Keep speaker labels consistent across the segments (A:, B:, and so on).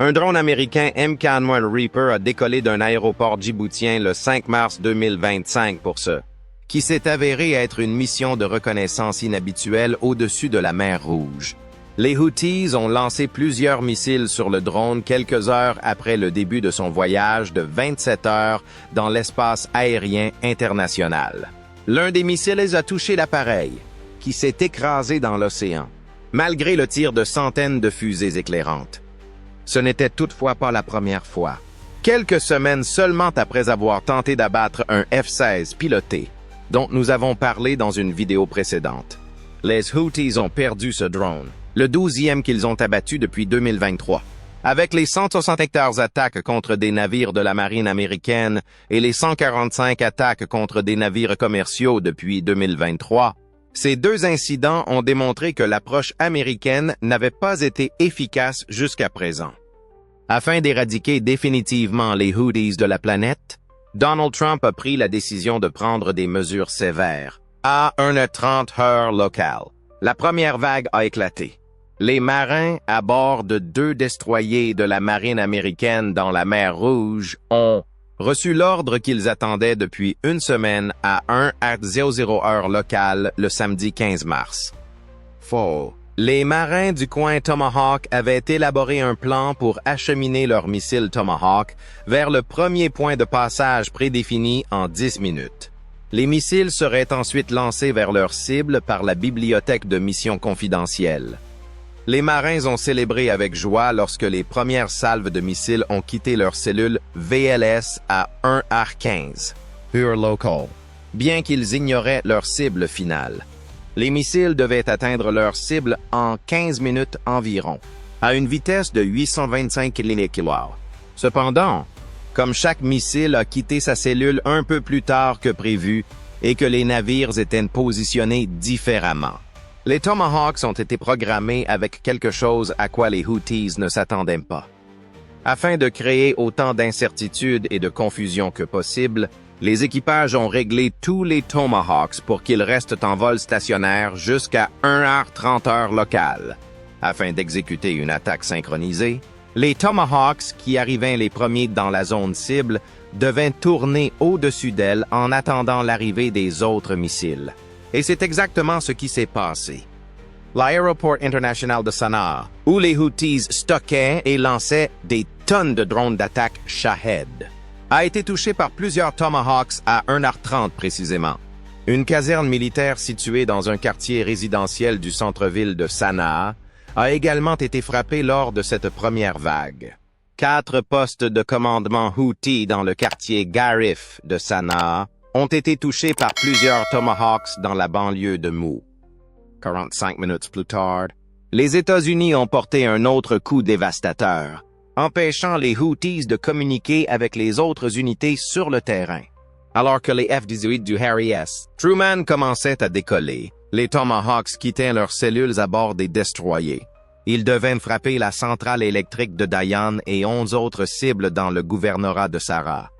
A: Un drone américain MK1 Reaper a décollé d'un aéroport djiboutien le 5 mars 2025 pour ce, qui s'est avéré être une mission de reconnaissance inhabituelle au-dessus de la mer Rouge. Les Houthis ont lancé plusieurs missiles sur le drone quelques heures après le début de son voyage de 27 heures dans l'espace aérien international. L'un des missiles a touché l'appareil, qui s'est écrasé dans l'océan, malgré le tir de centaines de fusées éclairantes. Ce n'était toutefois pas la première fois. Quelques semaines seulement après avoir tenté d'abattre un F-16 piloté, dont nous avons parlé dans une vidéo précédente. Les Houthis ont perdu ce drone, le 12e qu'ils ont abattu depuis 2023. Avec les 174 attaques contre des navires de la marine américaine et les 145 attaques contre des navires commerciaux depuis 2023, ces deux incidents ont démontré que l'approche américaine n'avait pas été efficace jusqu'à présent. Afin d'éradiquer définitivement les Houthis de la planète, Donald Trump a pris la décision de prendre des mesures sévères. À 1h30 heure locale, la première vague a éclaté. Les marins à bord de 2 destroyers de la marine américaine dans la mer Rouge ont reçu l'ordre qu'ils attendaient depuis une semaine à 1h00 heure locale le samedi 15 mars. Faux. Les marins du coin Tomahawk avaient élaboré un plan pour acheminer leurs missiles Tomahawk vers le premier point de passage prédéfini en 10 minutes. Les missiles seraient ensuite lancés vers leur cible par la bibliothèque de mission confidentielle. Les marins ont célébré avec joie lorsque les premières salves de missiles ont quitté leur cellule VLS à 1h15, heure local, bien qu'ils ignoraient leur cible finale. Les missiles devaient atteindre leur cible en 15 minutes environ, à une vitesse de 825 km/h. Cependant, comme chaque missile a quitté sa cellule un peu plus tard que prévu et que les navires étaient positionnés différemment, les Tomahawks ont été programmés avec quelque chose à quoi les Houthis ne s'attendaient pas. Afin de créer autant d'incertitude et de confusion que possible, les équipages ont réglé tous les Tomahawks pour qu'ils restent en vol stationnaire jusqu'à 1h30 heure locale. Afin d'exécuter une attaque synchronisée, les Tomahawks, qui arrivaient les premiers dans la zone cible, devaient tourner au-dessus d'elle en attendant l'arrivée des autres missiles. Et c'est exactement ce qui s'est passé. L'aéroport international de Sanaa, où les Houthis stockaient et lançaient des tonnes de drones d'attaque Shahed, a été touché par plusieurs Tomahawks à 1h30 précisément. Une caserne militaire située dans un quartier résidentiel du centre-ville de Sanaa a également été frappée lors de cette première vague. 4 postes de commandement Houthi dans le quartier Garif de Sanaa ont été touchés par plusieurs Tomahawks dans la banlieue de Mou. 45 minutes plus tard, les États-Unis ont porté un autre coup dévastateur, empêchant les Houthis de communiquer avec les autres unités sur le terrain. Alors que les F-18 du Harry S. Truman commençaient à décoller, les Tomahawks quittaient leurs cellules à bord des destroyers. Ils devaient frapper la centrale électrique de Dayan et 11 autres cibles dans le gouvernorat de Sarah.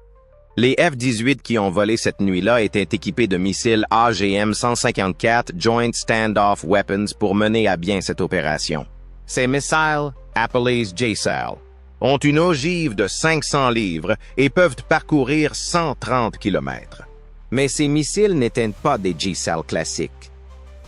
A: Les F-18 qui ont volé cette nuit-là étaient équipés de missiles AGM-154 Joint Standoff Weapons pour mener à bien cette opération. Ces missiles, appelés JSAL, ont une ogive de 500 livres et peuvent parcourir 130 km. Mais ces missiles n'étaient pas des JSAL classiques.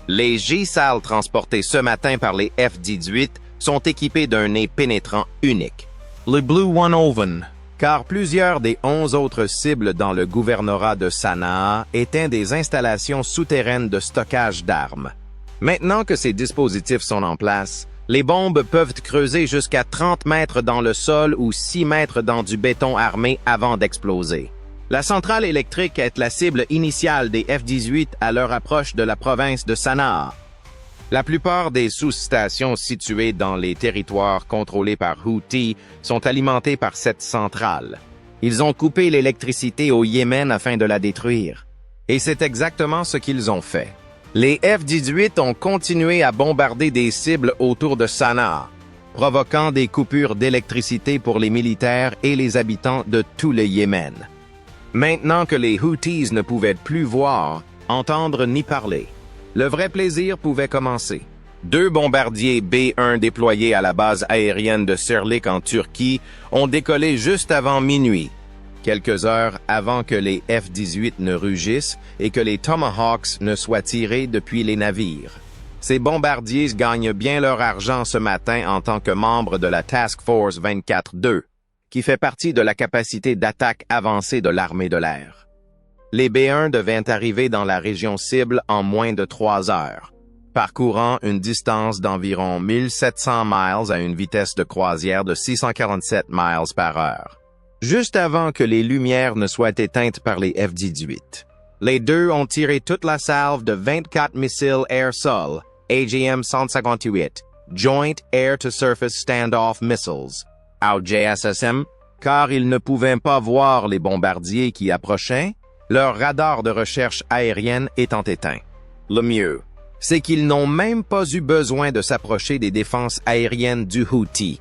A: Les JSAL transportés ce matin par les F-18 sont équipés d'un nez pénétrant unique, le Blue One Oven, car plusieurs des 11 autres cibles dans le gouvernorat de Sanaa étaient des installations souterraines de stockage d'armes. Maintenant que ces dispositifs sont en place, les bombes peuvent creuser jusqu'à 30 mètres dans le sol ou 6 mètres dans du béton armé avant d'exploser. La centrale électrique est la cible initiale des F-18 à leur approche de la province de Sanaa. La plupart des sous-stations situées dans les territoires contrôlés par Houthi sont alimentées par cette centrale. Ils ont coupé l'électricité au Yémen afin de la détruire. Et c'est exactement ce qu'ils ont fait. Les F-18 ont continué à bombarder des cibles autour de Sanaa, provoquant des coupures d'électricité pour les militaires et les habitants de tout le Yémen. Maintenant que les Houthis ne pouvaient plus voir, entendre ni parler, le vrai plaisir pouvait commencer. Deux bombardiers B-1 déployés à la base aérienne de Sirlik en Turquie ont décollé juste avant minuit, quelques heures avant que les F-18 ne rugissent et que les Tomahawks ne soient tirés depuis les navires. Ces bombardiers gagnent bien leur argent ce matin en tant que membres de la Task Force 24-2, qui fait partie de la capacité d'attaque avancée de l'armée de l'air. Les B-1 devaient arriver dans la région cible en moins de 3 heures, parcourant une distance d'environ 1700 miles à une vitesse de croisière de 647 miles par heure, juste avant que les lumières ne soient éteintes par les F-18. Les deux ont tiré toute la salve de 24 missiles air-sol, AGM-158, Joint Air-to-Surface Standoff Missiles, au JSSM, car ils ne pouvaient pas voir les bombardiers qui approchaient, leur radar de recherche aérienne étant éteint. Le mieux, c'est qu'ils n'ont même pas eu besoin de s'approcher des défenses aériennes du Houthi.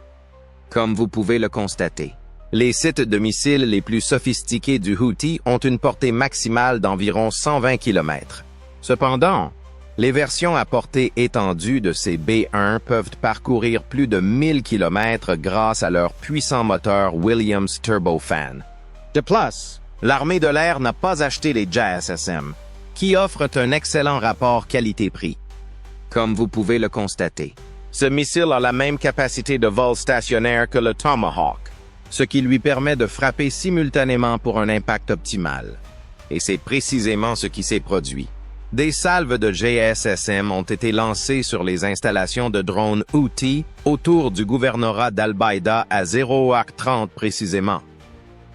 A: Comme vous pouvez le constater, les sites de missiles les plus sophistiqués du Houthi ont une portée maximale d'environ 120 km. Cependant, les versions à portée étendue de ces B-1 peuvent parcourir plus de 1000 km grâce à leur puissant moteur Williams Turbofan. De plus, l'armée de l'air n'a pas acheté les JSSM, qui offrent un excellent rapport qualité-prix. Comme vous pouvez le constater, ce missile a la même capacité de vol stationnaire que le Tomahawk, ce qui lui permet de frapper simultanément pour un impact optimal. Et c'est précisément ce qui s'est produit. Des salves de JSSM ont été lancées sur les installations de drones Houthi autour du gouvernorat d'Al-Baïda à 0h30 précisément.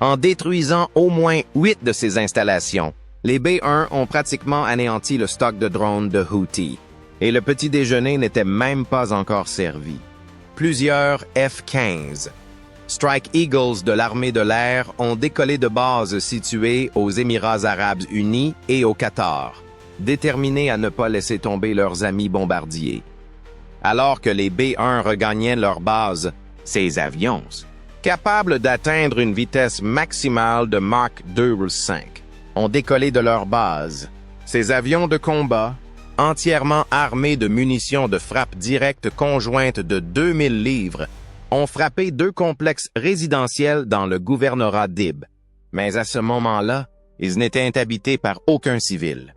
A: En détruisant au moins 8 de ces installations, les B-1 ont pratiquement anéanti le stock de drones de Houthi, et le petit déjeuner n'était même pas encore servi. Plusieurs F-15, Strike Eagles de l'armée de l'air, ont décollé de bases situées aux Émirats arabes unis et au Qatar, déterminés à ne pas laisser tomber leurs amis bombardiers. Alors que les B-1 regagnaient leur base, ces avions, capables d'atteindre une vitesse maximale de Mach 2,5, ont décollé de leur base. Ces avions de combat, entièrement armés de munitions de frappe directe conjointe de 2000 livres, ont frappé 2 complexes résidentiels dans le gouvernorat d'Ib. Mais à ce moment-là, ils n'étaient habités par aucun civil.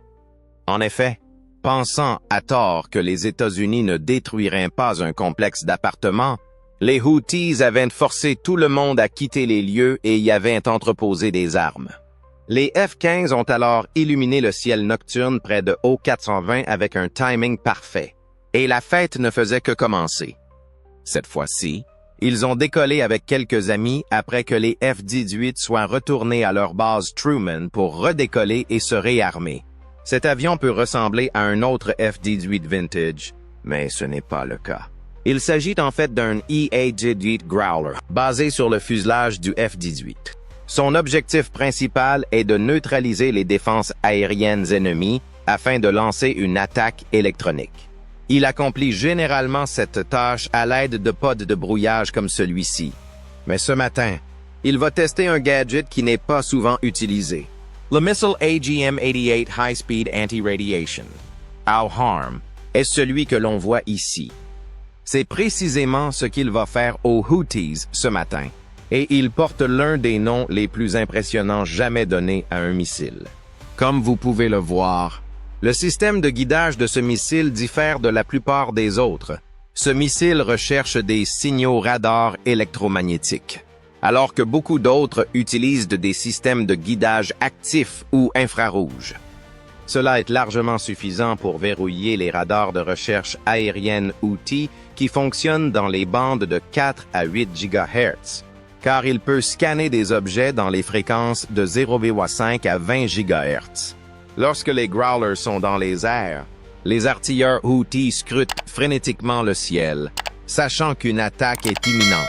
A: En effet, pensant à tort que les États-Unis ne détruiraient pas un complexe d'appartements, les Houthis avaient forcé tout le monde à quitter les lieux et y avaient entreposé des armes. Les F-15 ont alors illuminé le ciel nocturne près de O420 avec un timing parfait, et la fête ne faisait que commencer. Cette fois-ci, ils ont décollé avec quelques amis après que les F-18 soient retournés à leur base Truman pour redécoller et se réarmer. Cet avion peut ressembler à un autre F-18 vintage, mais ce n'est pas le cas. Il s'agit en fait d'un EA-18 Growler, basé sur le fuselage du F-18. Son objectif principal est de neutraliser les défenses aériennes ennemies afin de lancer une attaque électronique. Il accomplit généralement cette tâche à l'aide de pods de brouillage comme celui-ci. Mais ce matin, il va tester un gadget qui n'est pas souvent utilisé. Le missile AGM-88 High Speed Anti-Radiation, AWHARM, est celui que l'on voit ici. C'est précisément ce qu'il va faire aux Houthis ce matin, et il porte l'un des noms les plus impressionnants jamais donnés à un missile. Comme vous pouvez le voir, le système de guidage de ce missile diffère de la plupart des autres. Ce missile recherche des signaux radars électromagnétiques, alors que beaucoup d'autres utilisent des systèmes de guidage actifs ou infrarouges. Cela est largement suffisant pour verrouiller les radars de recherche aérienne Houthi qui fonctionnent dans les bandes de 4 à 8 GHz, car il peut scanner des objets dans les fréquences de 0,5 à 20 GHz. Lorsque les Growlers sont dans les airs, les artilleurs Houthis scrutent frénétiquement le ciel, sachant qu'une attaque est imminente.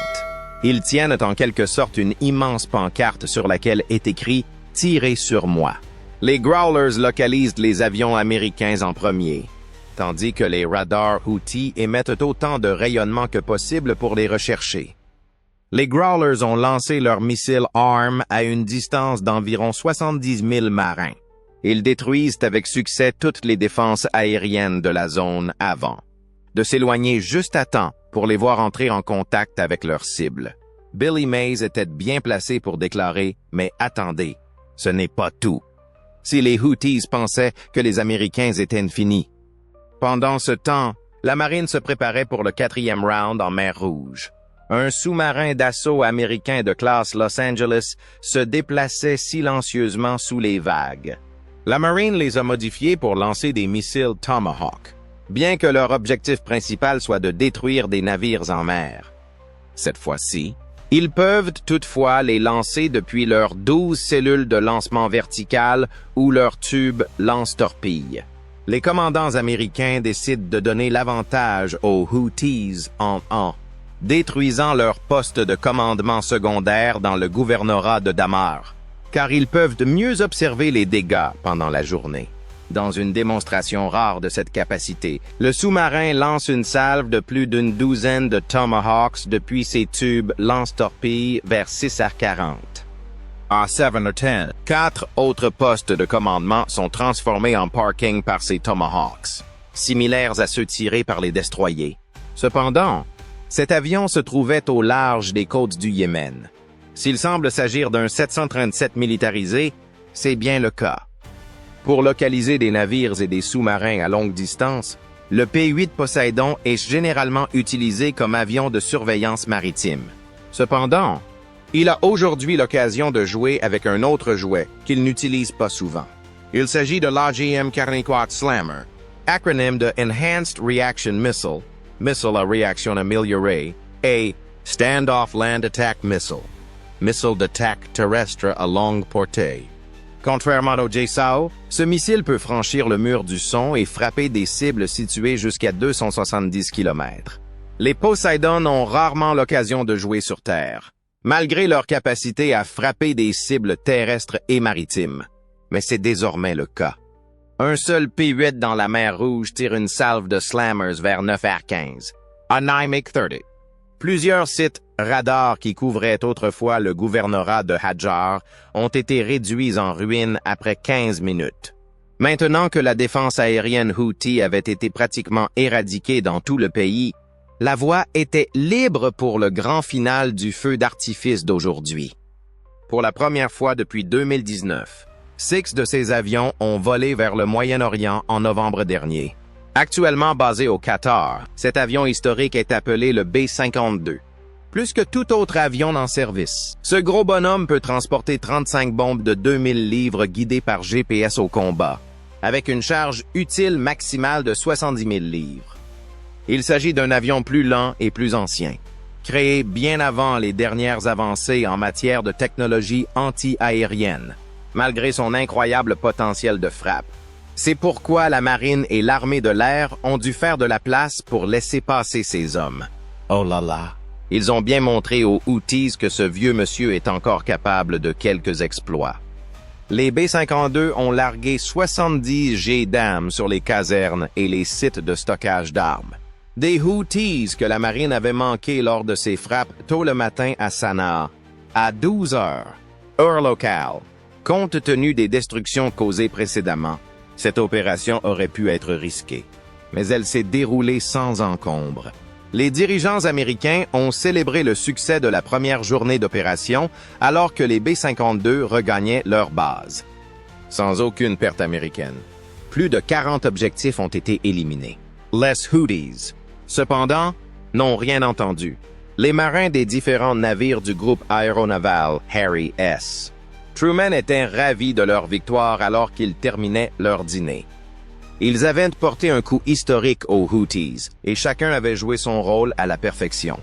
A: Ils tiennent en quelque sorte une immense pancarte sur laquelle est écrit « Tirez sur moi ». Les Growlers localisent les avions américains en premier, tandis que les radars Houthis émettent autant de rayonnement que possible pour les rechercher. Les Growlers ont lancé leur missile ARM à une distance d'environ 70 000 marins. Ils détruisent avec succès toutes les défenses aériennes de la zone avant. de s'éloigner juste à temps pour les voir entrer en contact avec leur cible. Billy Mays était bien placé pour déclarer « Mais attendez, ce n'est pas tout ». Si les Houthis pensaient que les Américains étaient finis. Pendant ce temps, la marine se préparait pour le 4e round en mer Rouge. Un sous-marin d'assaut américain de classe Los Angeles se déplaçait silencieusement sous les vagues. La marine les a modifiés pour lancer des missiles Tomahawk, bien que leur objectif principal soit de détruire des navires en mer. Cette fois-ci, ils peuvent toutefois les lancer depuis leurs 12 cellules de lancement verticales ou leurs tubes lance-torpilles. Les commandants américains décident de donner l'avantage aux Houthis en détruisant leur poste de commandement secondaire dans le gouvernorat de Dammar, car ils peuvent mieux observer les dégâts pendant la journée. Dans une démonstration rare de cette capacité, le sous-marin lance une salve de plus d'une douzaine de Tomahawks depuis ses tubes lance-torpilles vers 6h40. À 7 or 10, 4 autres postes de commandement sont transformés en parking par ces Tomahawks, similaires à ceux tirés par les destroyers. Cependant, cet avion se trouvait au large des côtes du Yémen. S'il semble s'agir d'un 737 militarisé, c'est bien le cas. Pour localiser des navires et des sous-marins à longue distance, le P-8 Poseidon est généralement utilisé comme avion de surveillance maritime. Cependant, il a aujourd'hui l'occasion de jouer avec un autre jouet qu'il n'utilise pas souvent. Il s'agit de l'AGM-44 Slammer, acronyme de Enhanced Reaction Missile, missile à réaction améliorée, et Standoff Land Attack Missile, missile d'attaque terrestre à longue portée. Contrairement au JSAO, ce missile peut franchir le mur du son et frapper des cibles situées jusqu'à 270 km. Les Poseidon ont rarement l'occasion de jouer sur Terre, malgré leur capacité à frapper des cibles terrestres et maritimes. Mais c'est désormais le cas. Un seul P-8 dans la mer Rouge tire une salve de slammers vers 9h15, à Nijmegen 30. Plusieurs sites radars qui couvraient autrefois le gouvernorat de Hadjar ont été réduits en ruines après 15 minutes. Maintenant que la défense aérienne Houthi avait été pratiquement éradiquée dans tout le pays, la voie était libre pour le grand final du feu d'artifice d'aujourd'hui. Pour la première fois depuis 2019, 6 de ces avions ont volé vers le Moyen-Orient en novembre dernier. Actuellement basé au Qatar, cet avion historique est appelé le B-52. Plus que tout autre avion en service, ce gros bonhomme peut transporter 35 bombes de 2000 livres guidées par GPS au combat, avec une charge utile maximale de 70 000 livres. Il s'agit d'un avion plus lent et plus ancien, créé bien avant les dernières avancées en matière de technologie anti-aérienne, malgré son incroyable potentiel de frappe. C'est pourquoi la marine et l'armée de l'air ont dû faire de la place pour laisser passer ces hommes. Oh là là! Ils ont bien montré aux Houthis que ce vieux monsieur est encore capable de quelques exploits. Les B-52 ont largué 70 jets d'armes sur les casernes et les sites de stockage d'armes. Des Houthis que la marine avait manqué lors de ses frappes tôt le matin à Sanaa, à 12 heures, heure locale. Compte tenu des destructions causées précédemment, cette opération aurait pu être risquée, mais elle s'est déroulée sans encombre. Les dirigeants américains ont célébré le succès de la première journée d'opération alors que les B-52 regagnaient leur base. Sans aucune perte américaine, plus de 40 objectifs ont été éliminés. Les Houthis, cependant, n'ont rien entendu. Les marins des différents navires du groupe aéronaval Harry S. Truman était ravis de leur victoire alors qu'ils terminaient leur dîner. Ils avaient porté un coup historique aux Houthis et chacun avait joué son rôle à la perfection.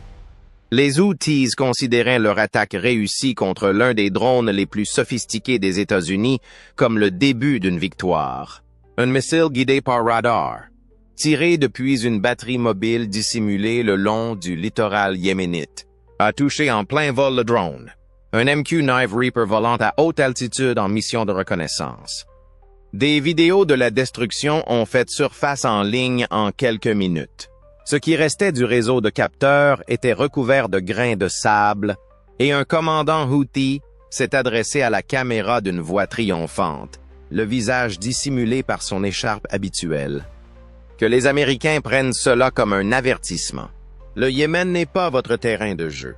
A: Les Houthis considéraient leur attaque réussie contre l'un des drones les plus sophistiqués des États-Unis comme le début d'une victoire. Un missile guidé par radar, tiré depuis une batterie mobile dissimulée le long du littoral yéménite, a touché en plein vol le drone. Un MQ-9 Reaper volant à haute altitude en mission de reconnaissance. Des vidéos de la destruction ont fait surface en ligne en quelques minutes. Ce qui restait du réseau de capteurs était recouvert de grains de sable et un commandant Houthi s'est adressé à la caméra d'une voix triomphante, le visage dissimulé par son écharpe habituelle. que les Américains prennent cela comme un avertissement. Le Yémen n'est pas votre terrain de jeu.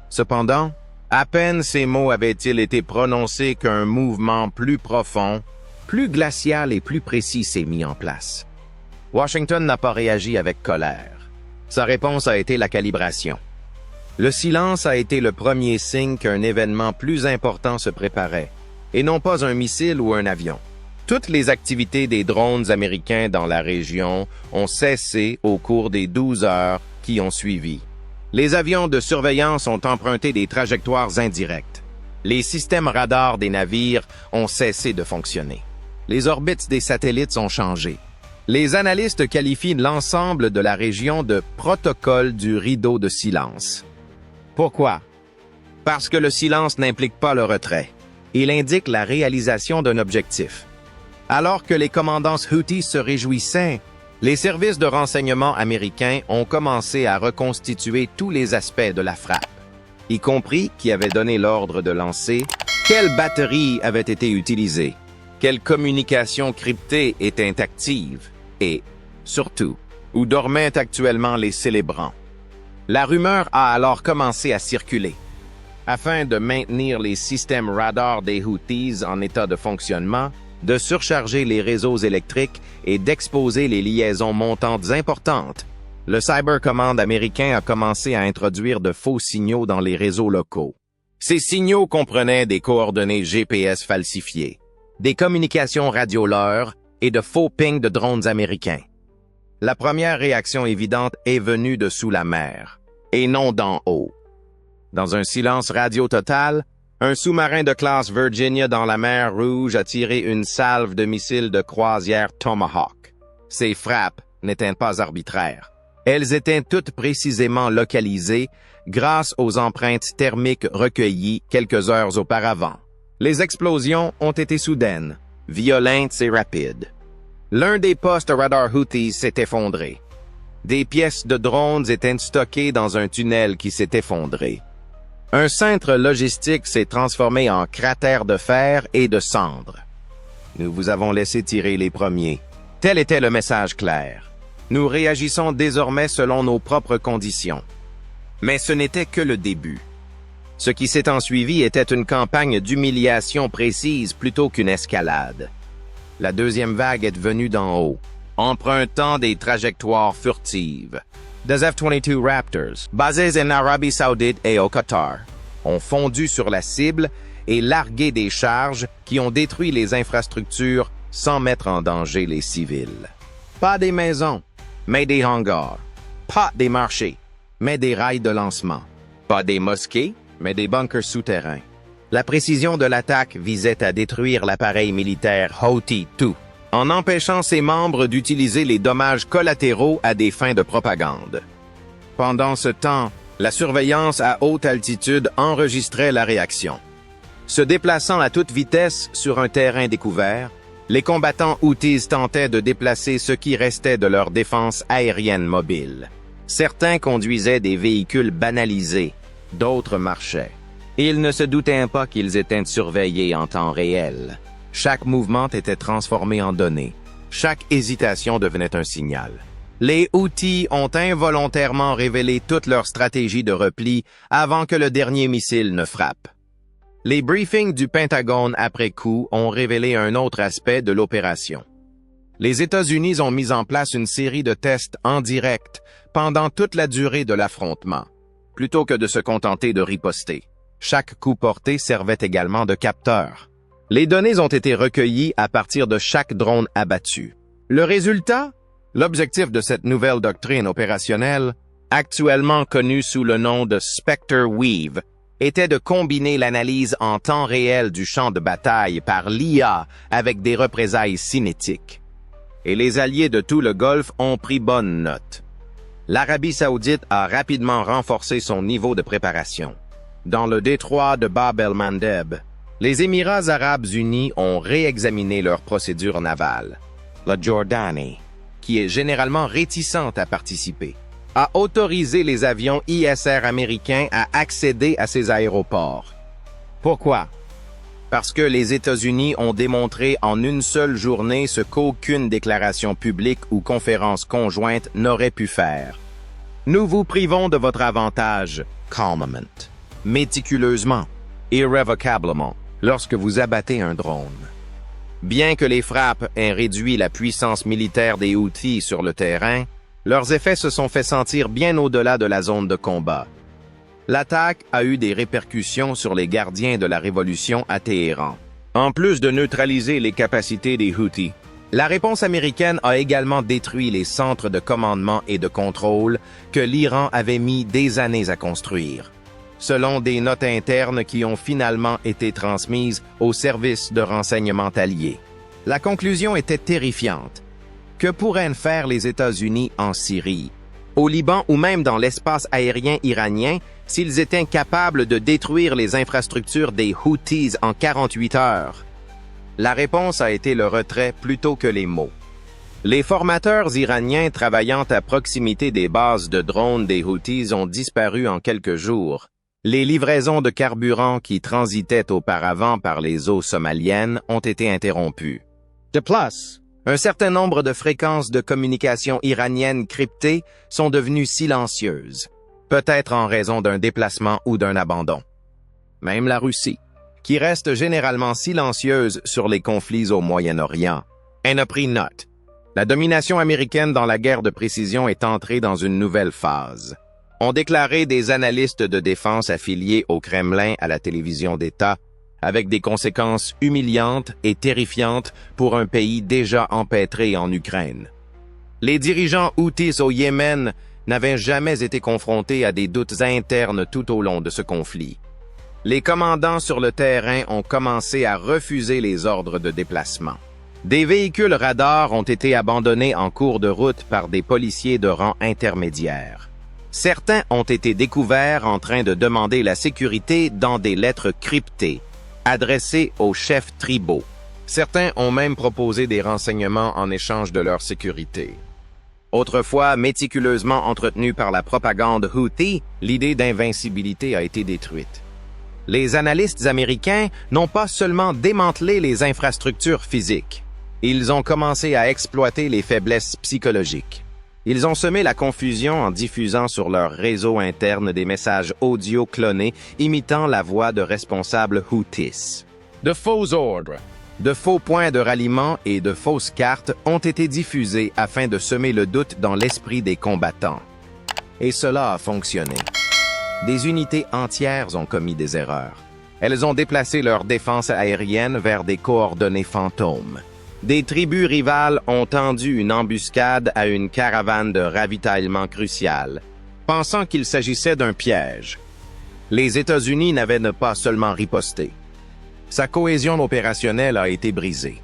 A: Cependant, à peine ces mots avaient-ils été prononcés qu'un mouvement plus profond, plus glacial et plus précis s'est mis en place. Washington n'a pas réagi avec colère. Sa réponse a été la calibration. Le silence a été le premier signe qu'un événement plus important se préparait, et non pas un missile ou un avion. Toutes les activités des drones américains dans la région ont cessé au cours des 12 heures qui ont suivi. Les avions de surveillance ont emprunté des trajectoires indirectes. Les systèmes radars des navires ont cessé de fonctionner. Les orbites des satellites ont changé. Les analystes qualifient l'ensemble de la région de protocole du rideau de silence. Pourquoi? Parce que le silence n'implique pas le retrait. Il indique la réalisation d'un objectif. Alors que les commandants Houthis se réjouissaient, les services de renseignement américains ont commencé à reconstituer tous les aspects de la frappe, y compris qui avait donné l'ordre de lancer, quelle batterie avait été utilisée, quelle communication cryptée était active et, surtout, où dormaient actuellement les célébrants. La rumeur a alors commencé à circuler. Afin de maintenir les systèmes radars des Houthis en état de fonctionnement, de surcharger les réseaux électriques et d'exposer les liaisons montantes importantes, le Cyber Command américain a commencé à introduire de faux signaux dans les réseaux locaux. Ces signaux comprenaient des coordonnées GPS falsifiées, des communications radio-leurres et de faux pings de drones américains. La première réaction évidente est venue de sous la mer, et non d'en haut. Dans un silence radio total, un sous-marin de classe Virginia dans la mer Rouge a tiré une salve de missiles de croisière Tomahawk. Ces frappes n'étaient pas arbitraires. Elles étaient toutes précisément localisées grâce aux empreintes thermiques recueillies quelques heures auparavant. Les explosions ont été soudaines, violentes et rapides. L'un des postes radar Houthis s'est effondré. Des pièces de drones étaient stockées dans un tunnel qui s'est effondré. Un centre logistique s'est transformé en cratère de fer et de cendres. Nous vous avons laissé tirer les premiers. Tel était le message clair. Nous réagissons désormais selon nos propres conditions. Mais ce n'était que le début. Ce qui s'est ensuivi était une campagne d'humiliation précise plutôt qu'une escalade. La deuxième vague est venue d'en haut, empruntant des trajectoires furtives. Des F-22 Raptors, basés en Arabie Saoudite et au Qatar, ont fondu sur la cible et largué des charges qui ont détruit les infrastructures sans mettre en danger les civils. Pas des maisons, mais des hangars. Pas des marchés, mais des rails de lancement. Pas des mosquées, mais des bunkers souterrains. La précision de l'attaque visait à détruire l'appareil militaire Houthi-2, en empêchant ses membres d'utiliser les dommages collatéraux à des fins de propagande. Pendant ce temps, la surveillance à haute altitude enregistrait la réaction. Se déplaçant à toute vitesse sur un terrain découvert, les combattants Houthis tentaient de déplacer ce qui restait de leur défense aérienne mobile. Certains conduisaient des véhicules banalisés, d'autres marchaient. Ils ne se doutaient pas qu'ils étaient surveillés en temps réel. Chaque mouvement était transformé en données. Chaque hésitation devenait un signal. Les Houthis ont involontairement révélé toute leur stratégie de repli avant que le dernier missile ne frappe. Les briefings du Pentagone après coup ont révélé un autre aspect de l'opération. Les États-Unis ont mis en place une série de tests en direct pendant toute la durée de l'affrontement, plutôt que de se contenter de riposter. Chaque coup porté servait également de capteur. Les données ont été recueillies à partir de chaque drone abattu. Le résultat? L'objectif de cette nouvelle doctrine opérationnelle, actuellement connue sous le nom de Spectre Weave, était de combiner l'analyse en temps réel du champ de bataille par l'IA avec des représailles cinétiques. Et les alliés de tout le Golfe ont pris bonne note. L'Arabie saoudite a rapidement renforcé son niveau de préparation. Dans le détroit de Bab el-Mandeb, les Émirats arabes unis ont réexaminé leurs procédures navales. La Jordanie, qui est généralement réticente à participer, a autorisé les avions ISR américains à accéder à ces aéroports. Pourquoi? Parce que les États-Unis ont démontré en une seule journée ce qu'aucune déclaration publique ou conférence conjointe n'aurait pu faire. Nous vous privons de votre avantage, calmement, méticuleusement, irrévocablement, lorsque vous abattez un drone. Bien que les frappes aient réduit la puissance militaire des Houthis sur le terrain, leurs effets se sont fait sentir bien au-delà de la zone de combat. L'attaque a eu des répercussions sur les gardiens de la révolution à Téhéran. En plus de neutraliser les capacités des Houthis, la réponse américaine a également détruit les centres de commandement et de contrôle que l'Iran avait mis des années à construire, selon des notes internes qui ont finalement été transmises aux services de renseignement alliés. La conclusion était terrifiante. Que pourraient faire les États-Unis en Syrie, au Liban ou même dans l'espace aérien iranien s'ils étaient capables de détruire les infrastructures des Houthis en 48 heures? La réponse a été le retrait plutôt que les mots. Les formateurs iraniens travaillant à proximité des bases de drones des Houthis ont disparu en quelques jours. Les livraisons de carburant qui transitaient auparavant par les eaux somaliennes ont été interrompues. De plus, un certain nombre de fréquences de communication iraniennes cryptées sont devenues silencieuses, peut-être en raison d'un déplacement ou d'un abandon. Même la Russie, qui reste généralement silencieuse sur les conflits au Moyen-Orient, en a pris note. La domination américaine dans la guerre de précision est entrée dans une nouvelle phase, ont déclaré des analystes de défense affiliés au Kremlin à la télévision d'État, avec des conséquences humiliantes et terrifiantes pour un pays déjà empêtré en Ukraine. Les dirigeants Houthis au Yémen n'avaient jamais été confrontés à des doutes internes tout au long de ce conflit. Les commandants sur le terrain ont commencé à refuser les ordres de déplacement. Des véhicules radars ont été abandonnés en cours de route par des policiers de rang intermédiaire. Certains ont été découverts en train de demander la sécurité dans des lettres cryptées, adressées aux chefs tribaux. Certains ont même proposé des renseignements en échange de leur sécurité. Autrefois méticuleusement entretenue par la propagande Houthi, l'idée d'invincibilité a été détruite. Les analystes américains n'ont pas seulement démantelé les infrastructures physiques, ils ont commencé à exploiter les faiblesses psychologiques. Ils ont semé la confusion en diffusant sur leur réseau interne des messages audio clonés imitant la voix de responsables Houthis. De faux ordres, de faux points de ralliement et de fausses cartes ont été diffusés afin de semer le doute dans l'esprit des combattants. Et cela a fonctionné. Des unités entières ont commis des erreurs. Elles ont déplacé leur défense aérienne vers des coordonnées fantômes. Des tribus rivales ont tendu une embuscade à une caravane de ravitaillement cruciale, pensant qu'il s'agissait d'un piège. Les États-Unis n'avaient pas seulement riposté. Sa cohésion opérationnelle a été brisée.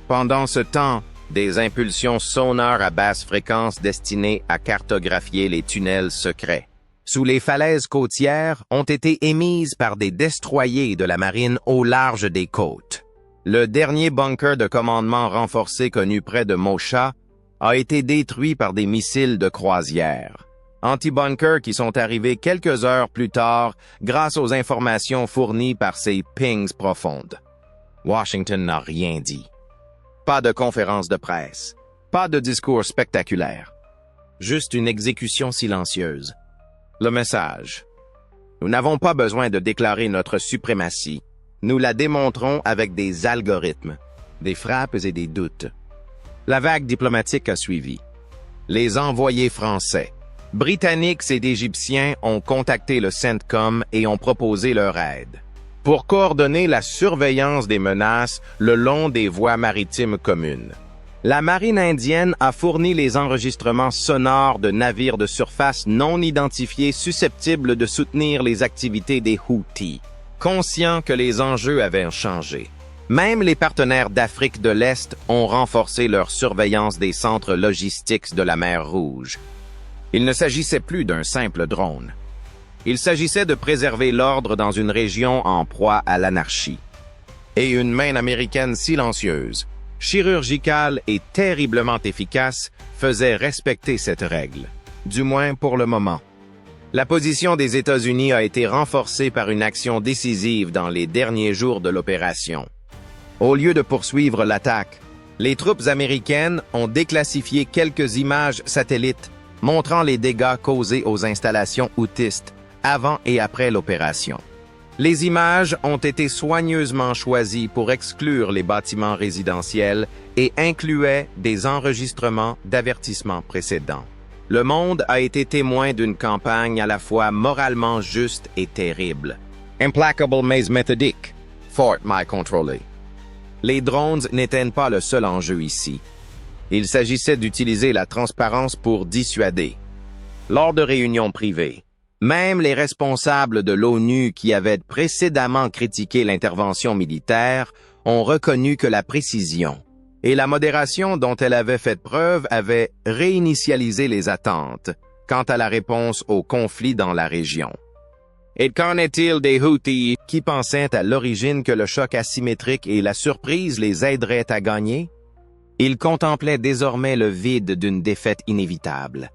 A: Pendant ce temps, des impulsions sonores à basse fréquence destinées à cartographier les tunnels secrets sous les falaises côtières ont été émises par des destroyers de la marine au large des côtes. Le dernier bunker de commandement renforcé connu près de Mocha a été détruit par des missiles de croisière. Anti-bunkers qui sont arrivés quelques heures plus tard grâce aux informations fournies par ces pings profondes. Washington n'a rien dit. Pas de conférence de presse, pas de discours spectaculaire. Juste une exécution silencieuse. Le message. Nous n'avons pas besoin de déclarer notre suprématie. Nous la démontrons avec des algorithmes, des frappes et des doutes. La vague diplomatique a suivi. Les envoyés français, britanniques et égyptiens ont contacté le CENTCOM et ont proposé leur aide pour coordonner la surveillance des menaces le long des voies maritimes communes. La marine indienne a fourni les enregistrements sonores de navires de surface non identifiés susceptibles de soutenir les activités des Houthis, conscients que les enjeux avaient changé. Même les partenaires d'Afrique de l'Est ont renforcé leur surveillance des centres logistiques de la mer Rouge. Il ne s'agissait plus d'un simple drone. Il s'agissait de préserver l'ordre dans une région en proie à l'anarchie. Et une main américaine silencieuse, chirurgicale et terriblement efficace, faisait respecter cette règle, du moins pour le moment. La position des États-Unis a été renforcée par une action décisive dans les derniers jours de l'opération. Au lieu de poursuivre l'attaque, les troupes américaines ont déclassifié quelques images satellites montrant les dégâts causés aux installations houthistes avant et après l'opération. Les images ont été soigneusement choisies pour exclure les bâtiments résidentiels et incluaient des enregistrements d'avertissements précédents. Le monde a été témoin d'une campagne à la fois moralement juste et terrible. Implacable mais méthodique. Fort mais contrôlé. Les drones n'étaient pas le seul enjeu ici. Il s'agissait d'utiliser la transparence pour dissuader. Lors de réunions privées, même les responsables de l'ONU qui avaient précédemment critiqué l'intervention militaire ont reconnu que la précision et la modération dont elle avait fait preuve avaient réinitialisé les attentes quant à la réponse au conflit dans la région. Et qu'en est-il des Houthis qui pensaient à l'origine que le choc asymétrique et la surprise les aideraient à gagner? Ils contemplaient désormais le vide d'une défaite inévitable.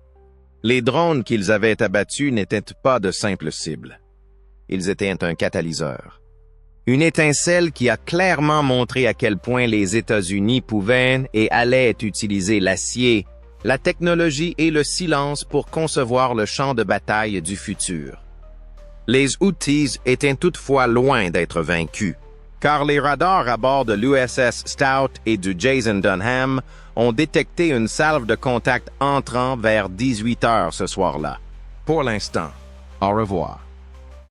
A: Les drones qu'ils avaient abattus n'étaient pas de simples cibles. Ils étaient un catalyseur. Une étincelle qui a clairement montré à quel point les États-Unis pouvaient et allaient utiliser l'acier, la technologie et le silence pour concevoir le champ de bataille du futur. Les Houthis étaient toutefois loin d'être vaincus, car les radars à bord de l'USS Stout et du Jason Dunham ont détecté une salve de contact entrant vers 18 heures ce soir-là. Pour l'instant, au revoir.